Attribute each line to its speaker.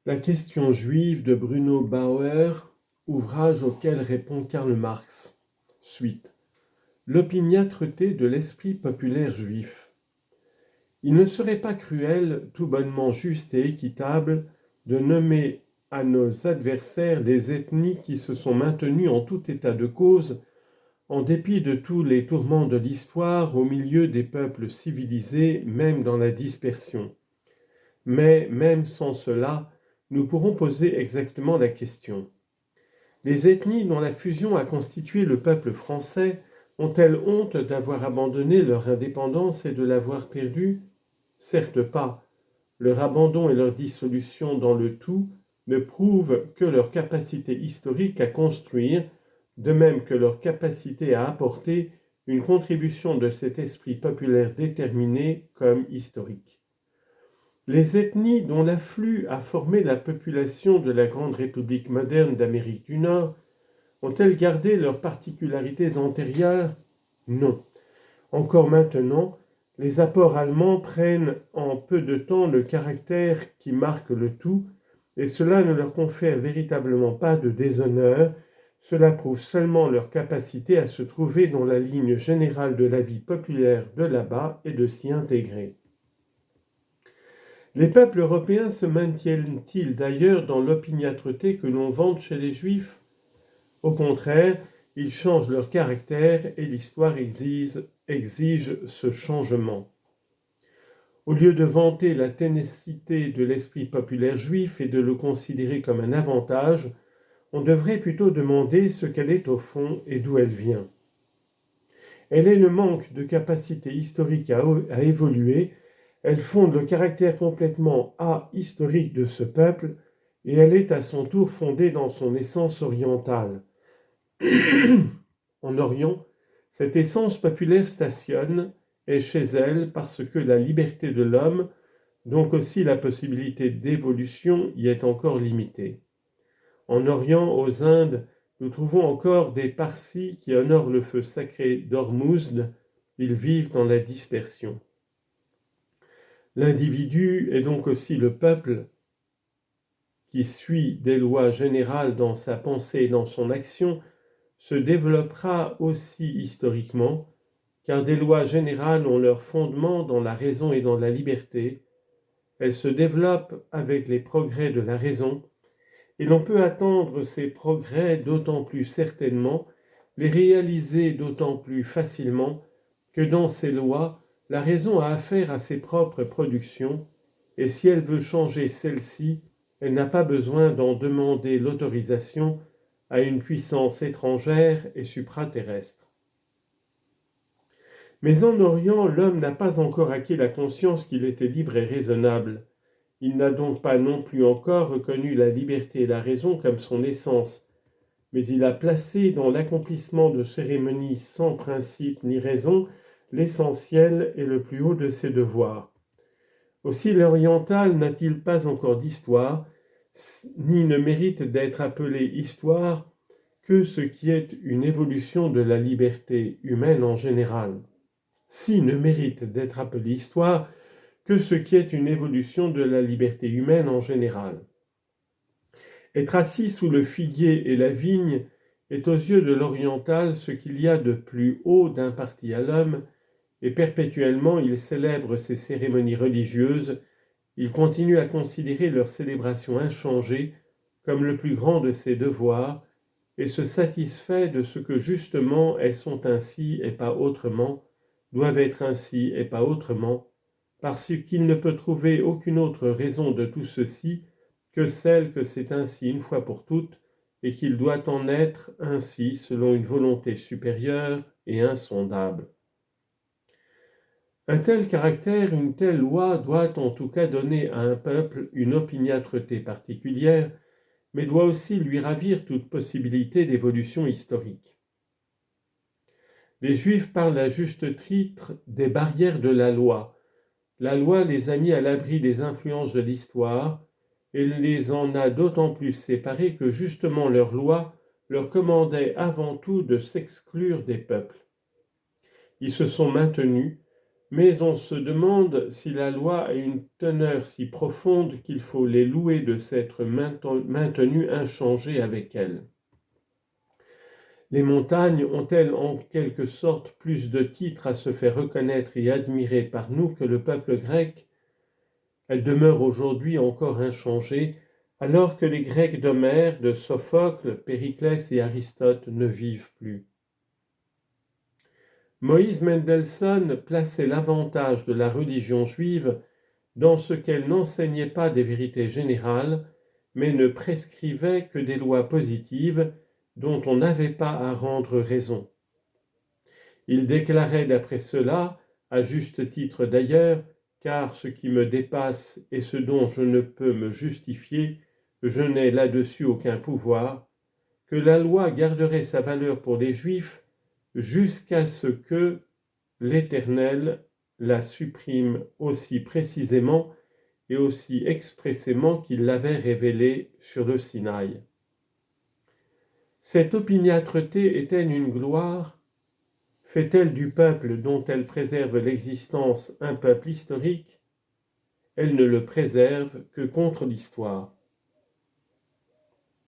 Speaker 1: La question juive de Bruno Bauer, ouvrage auquel répond Karl Marx. Suite. L'opiniâtreté de l'esprit populaire juif. Il ne serait pas cruel, tout bonnement juste et équitable, de nommer à nos adversaires les ethnies qui se sont maintenues en tout état de cause, en dépit de tous les tourments de l'histoire, au milieu des peuples civilisés, même dans la dispersion. Mais même sans cela, nous pourrons poser exactement la question. Les ethnies dont la fusion a constitué le peuple français ont-elles honte d'avoir abandonné leur indépendance et de l'avoir perdue ? Certes pas. Leur abandon et leur dissolution dans le tout ne prouvent que leur capacité historique à construire, de même que leur capacité à apporter une contribution de cet esprit populaire déterminé comme historique. Les ethnies dont l'afflux a formé la population de la grande République moderne d'Amérique du Nord ont-elles gardé leurs particularités antérieures ? Non. Encore maintenant, les apports allemands prennent en peu de temps le caractère qui marque le tout, et cela ne leur confère véritablement pas de déshonneur, cela prouve seulement leur capacité à se trouver dans la ligne générale de la vie populaire de là-bas et de s'y intégrer. Les peuples européens se maintiennent-ils d'ailleurs dans l'opiniâtreté que l'on vante chez les Juifs ? Au contraire, ils changent leur caractère et l'histoire exige ce changement. Au lieu de vanter la ténacité de l'esprit populaire juif et de le considérer comme un avantage, on devrait plutôt demander ce qu'elle est au fond et d'où elle vient. Elle est le manque de capacité historique à évoluer, elle fonde le caractère complètement ahistorique de ce peuple et elle est à son tour fondée dans son essence orientale. En Orient, cette essence populaire stationne est chez elle parce que la liberté de l'homme, donc aussi la possibilité d'évolution, y est encore limitée. En Orient, aux Indes, nous trouvons encore des Parsis qui honorent le feu sacré d'Ormuzd. Ils vivent dans la dispersion. L'individu est donc aussi le peuple qui suit des lois générales dans sa pensée et dans son action, se développera aussi historiquement, car des lois générales ont leur fondement dans la raison et dans la liberté. Elles se développent avec les progrès de la raison, et l'on peut attendre ces progrès d'autant plus certainement, les réaliser d'autant plus facilement, que dans ces lois, la raison a affaire à ses propres productions, et si elle veut changer celle-ci, elle n'a pas besoin d'en demander l'autorisation à une puissance étrangère et supraterrestre. Mais en Orient, l'homme n'a pas encore acquis la conscience qu'il était libre et raisonnable. Il n'a donc pas non plus encore reconnu la liberté et la raison comme son essence, mais il a placé dans l'accomplissement de cérémonies sans principe ni raison l'essentiel et le plus haut de ses devoirs. Aussi l'oriental n'a-t-il pas encore d'histoire, ni ne mérite d'être appelé histoire que ce qui est une évolution de la liberté humaine en général. Si ne mérite d'être appelé histoire que ce qui est une évolution de la liberté humaine en général. Être assis sous le figuier et la vigne est aux yeux de l'oriental ce qu'il y a de plus haut d'imparti à l'homme, et perpétuellement il célèbre ses cérémonies religieuses, il continue à considérer leur célébration inchangée comme le plus grand de ses devoirs, et se satisfait de ce que justement elles sont ainsi et pas autrement, doivent être ainsi et pas autrement, parce qu'il ne peut trouver aucune autre raison de tout ceci que celle que c'est ainsi une fois pour toutes, et qu'il doit en être ainsi selon une volonté supérieure et insondable. Un tel caractère, une telle loi doit en tout cas donner à un peuple une opiniâtreté particulière, mais doit aussi lui ravir toute possibilité d'évolution historique. Les Juifs parlent à juste titre des barrières de la loi. La loi les a mis à l'abri des influences de l'histoire et les en a d'autant plus séparés que justement leur loi leur commandait avant tout de s'exclure des peuples. Ils se sont maintenus, Mais on se demande si la loi a une teneur si profonde qu'il faut les louer de s'être maintenues inchangées avec elle. Les montagnes ont-elles en quelque sorte plus de titres à se faire reconnaître et admirer par nous que le peuple grec? Elles demeurent aujourd'hui encore inchangées, alors que les Grecs d'Homère, de Sophocle, Périclès et Aristote ne vivent plus. Moïse Mendelssohn plaçait l'avantage de la religion juive dans ce qu'elle n'enseignait pas des vérités générales, mais ne prescrivait que des lois positives dont on n'avait pas à rendre raison. Il déclarait d'après cela, à juste titre d'ailleurs, car ce qui me dépasse et ce dont je ne peux me justifier, je n'ai là-dessus aucun pouvoir, que la loi garderait sa valeur pour les Juifs jusqu'à ce que l'Éternel la supprime aussi précisément et aussi expressément qu'il l'avait révélée sur le Sinaï. Cette opiniâtreté est-elle une gloire? Fait-elle du peuple dont elle préserve l'existence un peuple historique? Elle ne le préserve que contre l'histoire.